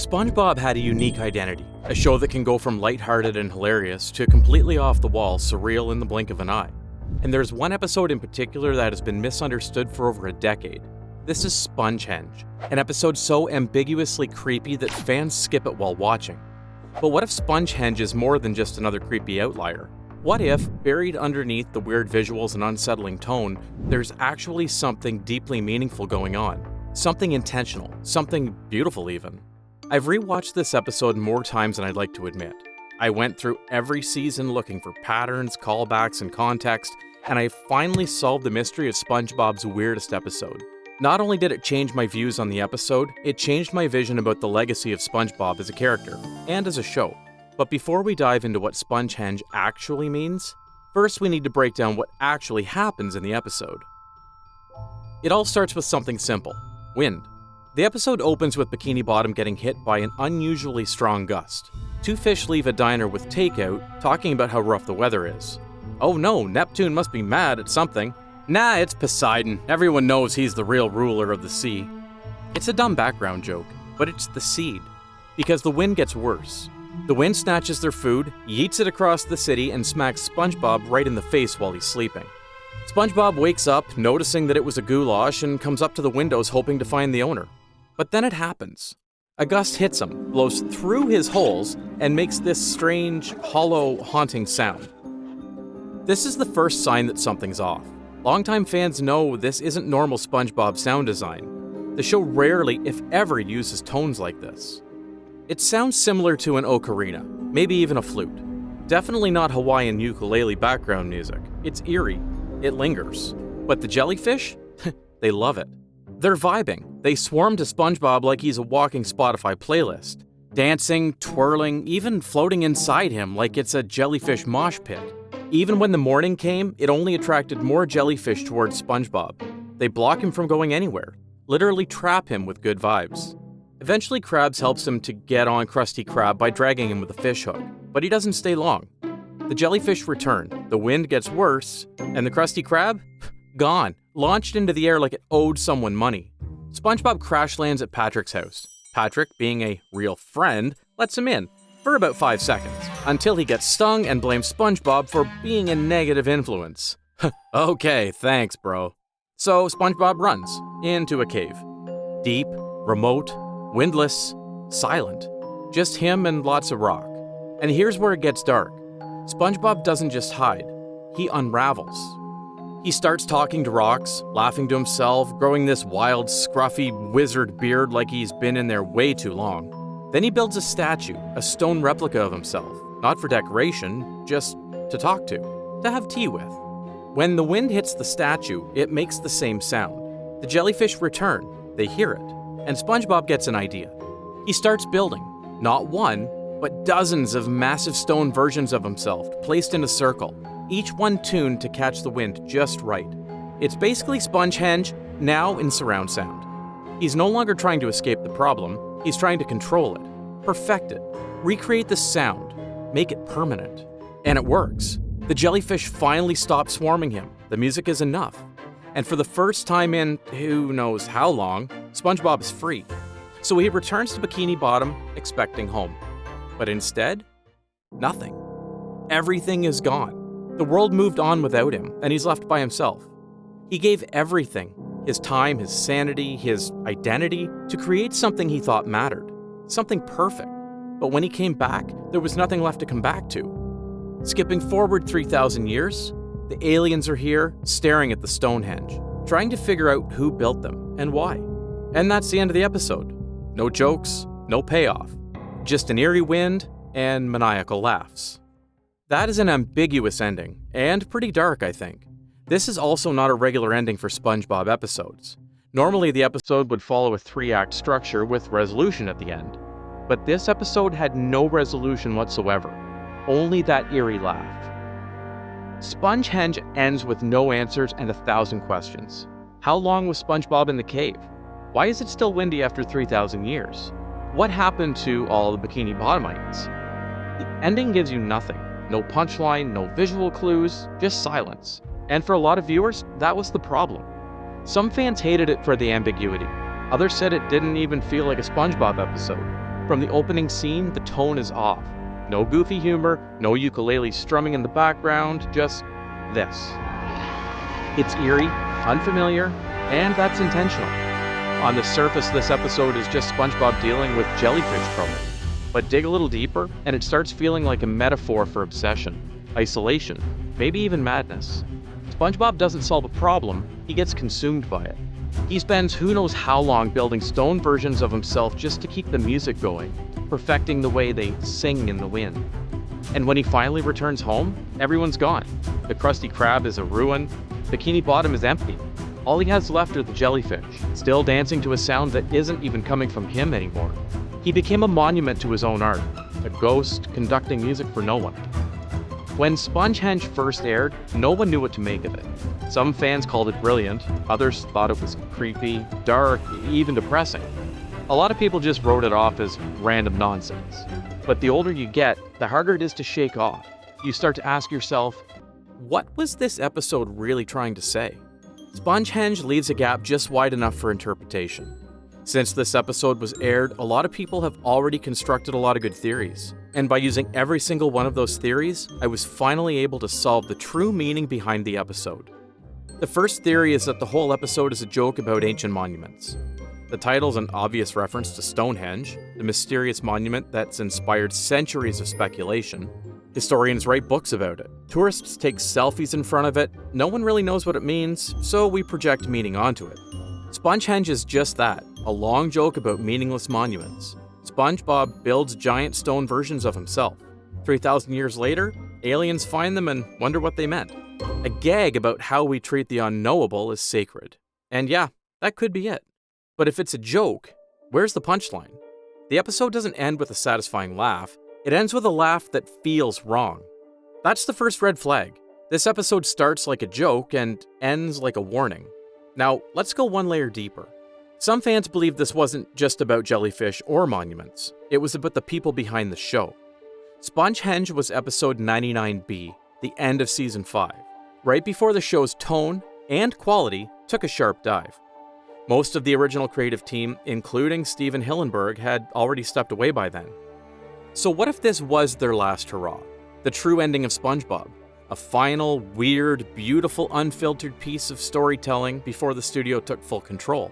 SpongeBob had a unique identity, a show that can go from lighthearted and hilarious to completely off the wall, surreal in the blink of an eye. And there's one episode in particular that has been misunderstood for over a decade. This is SpongeHenge, an episode so ambiguously creepy that fans skip it while watching. But what if SpongeHenge is more than just another creepy outlier? What if, buried underneath the weird visuals and unsettling tone, there's actually something deeply meaningful going on? Something intentional, something beautiful even. I've rewatched this episode more times than I'd like to admit. I went through every season looking for patterns, callbacks, and context, and I finally solved the mystery of SpongeBob's weirdest episode. Not only did it change my views on the episode, it changed my vision about the legacy of SpongeBob as a character, and as a show. But before we dive into what SpongeHenge actually means, first we need to break down what actually happens in the episode. It all starts with something simple: wind. The episode opens with Bikini Bottom getting hit by an unusually strong gust. Two fish leave a diner with takeout, talking about how rough the weather is. Oh no, Neptune must be mad at something. Nah, it's Poseidon. Everyone knows he's the real ruler of the sea. It's a dumb background joke, but it's the seed. Because the wind gets worse. The wind snatches their food, yeets it across the city, and smacks SpongeBob right in the face while he's sleeping. SpongeBob wakes up, noticing that it was a goulash, and comes up to the windows hoping to find the owner. But then it happens. A gust hits him, blows through his holes, and makes this strange, hollow, haunting sound. This is the first sign that something's off. Longtime fans know this isn't normal SpongeBob sound design. The show rarely, if ever, uses tones like this. It sounds similar to an ocarina, maybe even a flute. Definitely not Hawaiian ukulele background music. It's eerie. It lingers. But the jellyfish? They love it. They're vibing. They swarm to SpongeBob like he's a walking Spotify playlist. Dancing, twirling, even floating inside him like it's a jellyfish mosh pit. Even when the morning came, it only attracted more jellyfish towards SpongeBob. They block him from going anywhere, literally trap him with good vibes. Eventually, Krabs helps him to get on Krusty Krab by dragging him with a fish hook, but he doesn't stay long. The jellyfish return, the wind gets worse, and the Krusty Krab? Gone, launched into the air like it owed someone money. SpongeBob crash lands at Patrick's house. Patrick, being a real friend, lets him in for about 5 seconds, until he gets stung and blames SpongeBob for being a negative influence. Okay, thanks, bro. So SpongeBob runs into a cave. Deep, remote, windless, silent. Just him and lots of rock. And here's where it gets dark. SpongeBob doesn't just hide, he unravels. He starts talking to rocks, laughing to himself, growing this wild, scruffy wizard beard like he's been in there way too long. Then he builds a statue, a stone replica of himself, not for decoration, just to talk to have tea with. When the wind hits the statue, it makes the same sound. The jellyfish return, they hear it, and SpongeBob gets an idea. He starts building, not one, but dozens of massive stone versions of himself placed in a circle, each one tuned to catch the wind just right. It's basically SpongeHenge, now in surround sound. He's no longer trying to escape the problem, he's trying to control it, perfect it, recreate the sound, make it permanent. And it works. The jellyfish finally stop swarming him, the music is enough. And for the first time in who knows how long, SpongeBob is free. So he returns to Bikini Bottom, expecting home. But instead, nothing. Everything is gone. The world moved on without him, and he's left by himself. He gave everything, his time, his sanity, his identity, to create something he thought mattered, something perfect. But when he came back, there was nothing left to come back to. Skipping forward 3,000 years, the aliens are here, staring at the Stonehenge, trying to figure out who built them and why. And that's the end of the episode. No jokes, no payoff, just an eerie wind and maniacal laughs. That is an ambiguous ending, and pretty dark, I think. This is also not a regular ending for SpongeBob episodes. Normally, the episode would follow a 3-act structure with resolution at the end. But this episode had no resolution whatsoever, only that eerie laugh. SpongeHenge ends with no answers and 1,000 questions. How long was SpongeBob in the cave? Why is it still windy after 3,000 years? What happened to all the Bikini Bottomites? The ending gives you nothing. No punchline, no visual clues, just silence. And for a lot of viewers, that was the problem. Some fans hated it for the ambiguity. Others said it didn't even feel like a SpongeBob episode. From the opening scene, the tone is off. No goofy humor, no ukulele strumming in the background, just this. It's eerie, unfamiliar, and that's intentional. On the surface, this episode is just SpongeBob dealing with jellyfish trouble. But dig a little deeper, and it starts feeling like a metaphor for obsession, isolation, maybe even madness. SpongeBob doesn't solve a problem, he gets consumed by it. He spends who knows how long building stone versions of himself just to keep the music going, perfecting the way they sing in the wind. And when he finally returns home, everyone's gone. The Krusty Krab is a ruin, Bikini Bottom is empty. All he has left are the jellyfish, still dancing to a sound that isn't even coming from him anymore. He became a monument to his own art, a ghost conducting music for no one. When SpongeHenge first aired, no one knew what to make of it. Some fans called it brilliant, others thought it was creepy, dark, even depressing. A lot of people just wrote it off as random nonsense. But the older you get, the harder it is to shake off. You start to ask yourself, what was this episode really trying to say? SpongeHenge leaves a gap just wide enough for interpretation. Since this episode was aired, a lot of people have already constructed a lot of good theories. And by using every single one of those theories, I was finally able to solve the true meaning behind the episode. The first theory is that the whole episode is a joke about ancient monuments. The title's an obvious reference to StonehengE, the mysterious monument that's inspired centuries of speculation. Historians write books about it. Tourists take selfies in front of it. No one really knows what it means, so we project meaning onto it. SpongeHenge is just that, a long joke about meaningless monuments. SpongeBob builds giant stone versions of himself. 3,000 years later, aliens find them and wonder what they meant. A gag about how we treat the unknowable is sacred. And yeah, that could be it. But if it's a joke, where's the punchline? The episode doesn't end with a satisfying laugh. It ends with a laugh that feels wrong. That's the first red flag. This episode starts like a joke and ends like a warning. Now, let's go one layer deeper. Some fans believe this wasn't just about jellyfish or monuments. It was about the people behind the show. SpongeHenge was episode 99B, the end of season 5, right before the show's tone and quality took a sharp dive. Most of the original creative team, including Steven Hillenburg, had already stepped away by then. So what if this was their last hurrah? The true ending of SpongeBob? A final, weird, beautiful, unfiltered piece of storytelling before the studio took full control.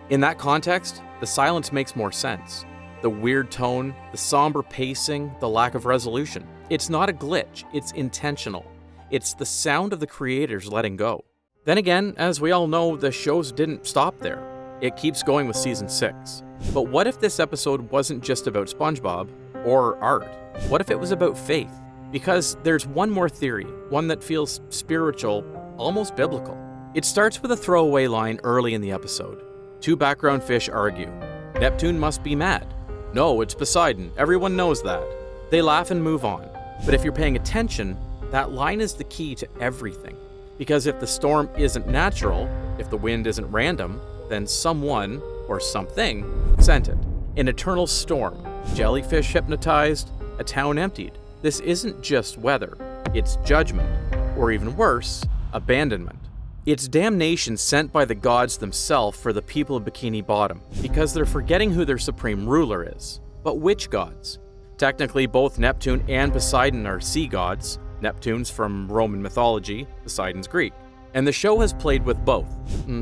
In that context, the silence makes more sense. The weird tone, the somber pacing, the lack of resolution. It's not a glitch, it's intentional. It's the sound of the creators letting go. Then again, as we all know, the shows didn't stop there. It keeps going with season 6. But what if this episode wasn't just about SpongeBob or art? What if it was about faith? Because there's one more theory, one that feels spiritual, almost biblical. It starts with a throwaway line early in the episode. Two background fish argue. Neptune must be mad. No, it's Poseidon. Everyone knows that. They laugh and move on. But if you're paying attention, that line is the key to everything. Because if the storm isn't natural, if the wind isn't random, then someone, or something, sent it. An eternal storm, jellyfish hypnotized, a town emptied. This isn't just weather, it's judgment, or even worse, abandonment. It's damnation sent by the gods themselves for the people of Bikini Bottom, because they're forgetting who their supreme ruler is. But which gods? Technically, both Neptune and Poseidon are sea gods. Neptune's from Roman mythology, Poseidon's Greek. And the show has played with both,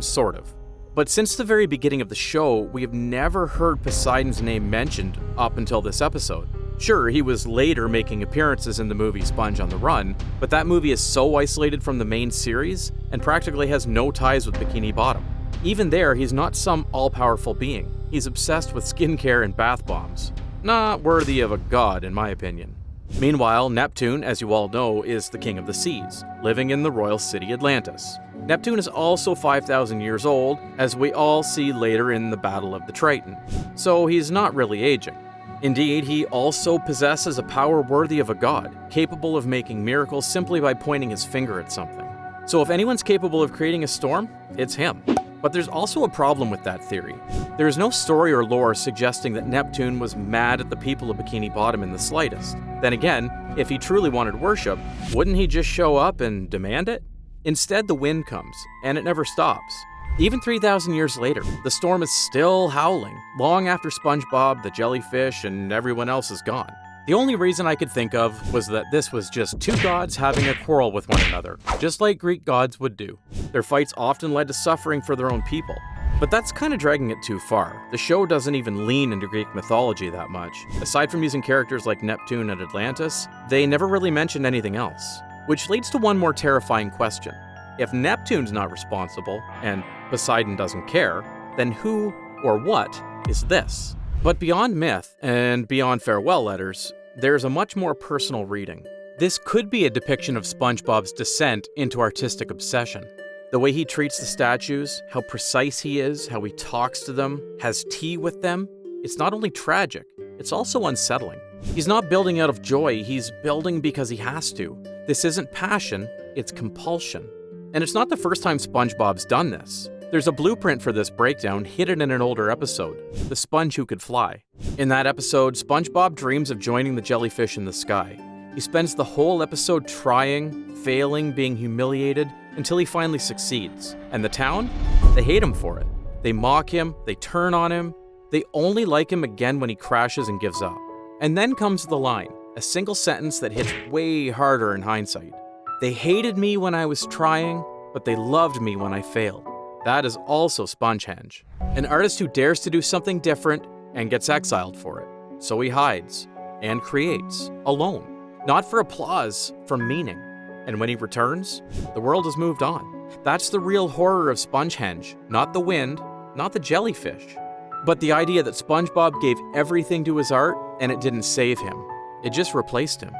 sort of. But since the very beginning of the show, we have never heard Poseidon's name mentioned up until this episode. Sure, he was later making appearances in the movie Sponge on the Run, but that movie is so isolated from the main series and practically has no ties with Bikini Bottom. Even there, he's not some all-powerful being. He's obsessed with skincare and bath bombs. Not worthy of a god, in my opinion. Meanwhile, Neptune, as you all know, is the king of the seas, living in the royal city Atlantis. Neptune is also 5,000 years old, as we all see later in the Battle of the Triton, so he's not really aging. Indeed, he also possesses a power worthy of a god, capable of making miracles simply by pointing his finger at something. So if anyone's capable of creating a storm, it's him. But there's also a problem with that theory. There is no story or lore suggesting that Neptune was mad at the people of Bikini Bottom in the slightest. Then again, if he truly wanted worship, wouldn't he just show up and demand it? Instead, the wind comes, and it never stops. Even 3,000 years later, the storm is still howling, long after SpongeBob, the jellyfish, and everyone else is gone. The only reason I could think of was that this was just two gods having a quarrel with one another, just like Greek gods would do. Their fights often led to suffering for their own people. But that's kind of dragging it too far. The show doesn't even lean into Greek mythology that much. Aside from using characters like Neptune and Atlantis, they never really mentioned anything else. Which leads to one more terrifying question. If Neptune's not responsible, and Poseidon doesn't care, then who or what is this? But beyond myth, and beyond farewell letters, there's a much more personal reading. This could be a depiction of SpongeBob's descent into artistic obsession. The way he treats the statues, how precise he is, how he talks to them, has tea with them, it's not only tragic, it's also unsettling. He's not building out of joy, he's building because he has to. This isn't passion, it's compulsion. And it's not the first time SpongeBob's done this. There's a blueprint for this breakdown hidden in an older episode, The Sponge Who Could Fly. In that episode, SpongeBob dreams of joining the jellyfish in the sky. He spends the whole episode trying, failing, being humiliated, until he finally succeeds. And the town? They hate him for it. They mock him, they turn on him, they only like him again when he crashes and gives up. And then comes the line, a single sentence that hits way harder in hindsight. They hated me when I was trying, but they loved me when I failed. That is also SpongeHenge, an artist who dares to do something different and gets exiled for it. So he hides and creates, alone, not for applause, for meaning. And when he returns, the world has moved on. That's the real horror of SpongeHenge, not the wind, not the jellyfish, but the idea that SpongeBob gave everything to his art and it didn't save him. It just replaced him.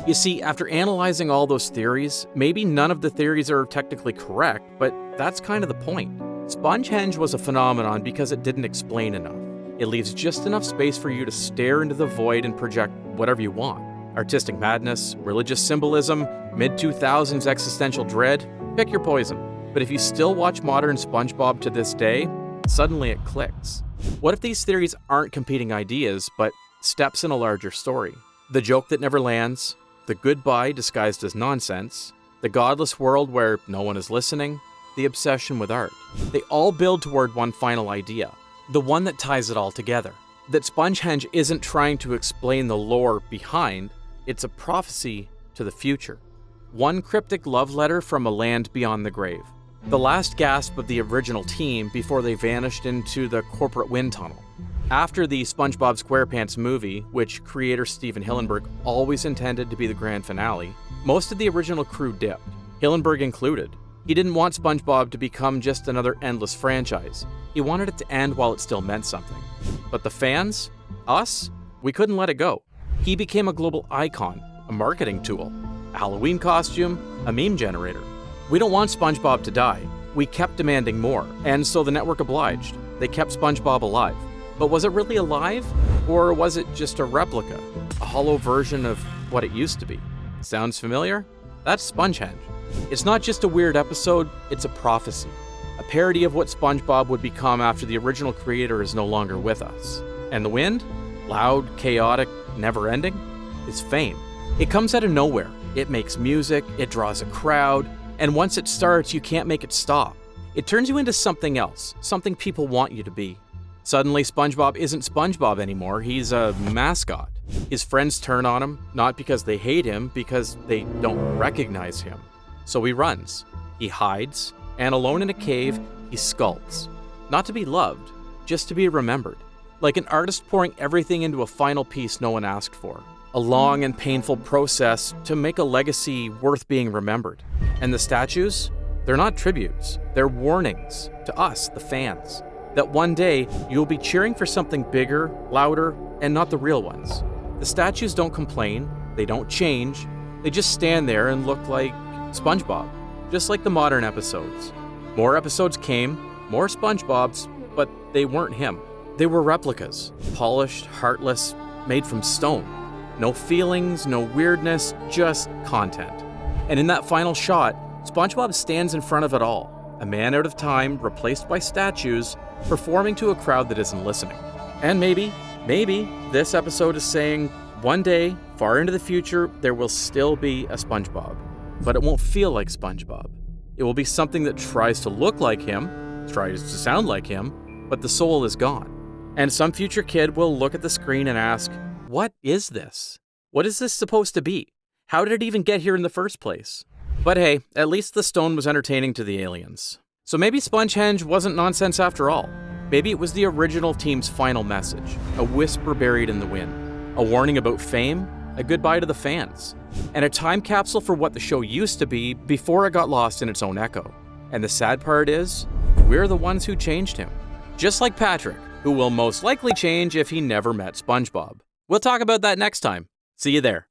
You see, after analyzing all those theories, maybe none of the theories are technically correct, but that's kind of the point. SpongeHenge was a phenomenon because it didn't explain enough. It leaves just enough space for you to stare into the void and project whatever you want. Artistic madness, religious symbolism, mid-2000s existential dread, pick your poison. But if you still watch modern SpongeBob to this day, suddenly it clicks. What if these theories aren't competing ideas, but steps in a larger story? The joke that never lands, the goodbye disguised as nonsense, the godless world where no one is listening, the obsession with art. They all build toward one final idea, the one that ties it all together. That SpongeHenge isn't trying to explain the lore behind, it's a prophecy to the future. One cryptic love letter from a land beyond the grave. The last gasp of the original team before they vanished into the corporate wind tunnel. After the SpongeBob SquarePants movie, which creator Steven Hillenburg always intended to be the grand finale, most of the original crew dipped, Hillenburg included. He didn't want SpongeBob to become just another endless franchise. He wanted it to end while it still meant something. But the fans, us, we couldn't let it go. He became a global icon, a marketing tool, a Halloween costume, a meme generator. We don't want SpongeBob to die. We kept demanding more, and so the network obliged. They kept SpongeBob alive. But was it really alive? Or was it just a replica? A hollow version of what it used to be? Sounds familiar? That's SpongeHenge. It's not just a weird episode, it's a prophecy. A parody of what SpongeBob would become after the original creator is no longer with us. And the wind? Loud, chaotic, never-ending? Is fame. It comes out of nowhere. It makes music, it draws a crowd, and once it starts, you can't make it stop. It turns you into something else, something people want you to be. Suddenly, SpongeBob isn't SpongeBob anymore, he's a mascot. His friends turn on him, not because they hate him, because they don't recognize him. So he runs, he hides, and alone in a cave, he sculpts. Not to be loved, just to be remembered. Like an artist pouring everything into a final piece no one asked for. A long and painful process to make a legacy worth being remembered. And the statues? They're not tributes, they're warnings to us, the fans. That one day, you'll be cheering for something bigger, louder, and not the real ones. The statues don't complain, they don't change, they just stand there and look like SpongeBob, just like the modern episodes. More episodes came, more SpongeBobs, but they weren't him. They were replicas, polished, heartless, made from stone. No feelings, no weirdness, just content. And in that final shot, SpongeBob stands in front of it all, a man out of time, replaced by statues, performing to a crowd that isn't listening. And maybe this episode is saying, one day, far into the future, there will still be a SpongeBob. But it won't feel like SpongeBob. It will be something that tries to look like him, tries to sound like him, but the soul is gone. And some future kid will look at the screen and ask, what is this? What is this supposed to be? How did it even get here in the first place? But hey, at least the stone was entertaining to the aliens. So maybe SpongeHenge wasn't nonsense after all. Maybe it was the original team's final message, a whisper buried in the wind, a warning about fame, a goodbye to the fans, and a time capsule for what the show used to be before it got lost in its own echo. And the sad part is, we're the ones who changed him. Just like Patrick, who will most likely change if he never met SpongeBob. We'll talk about that next time. See you there.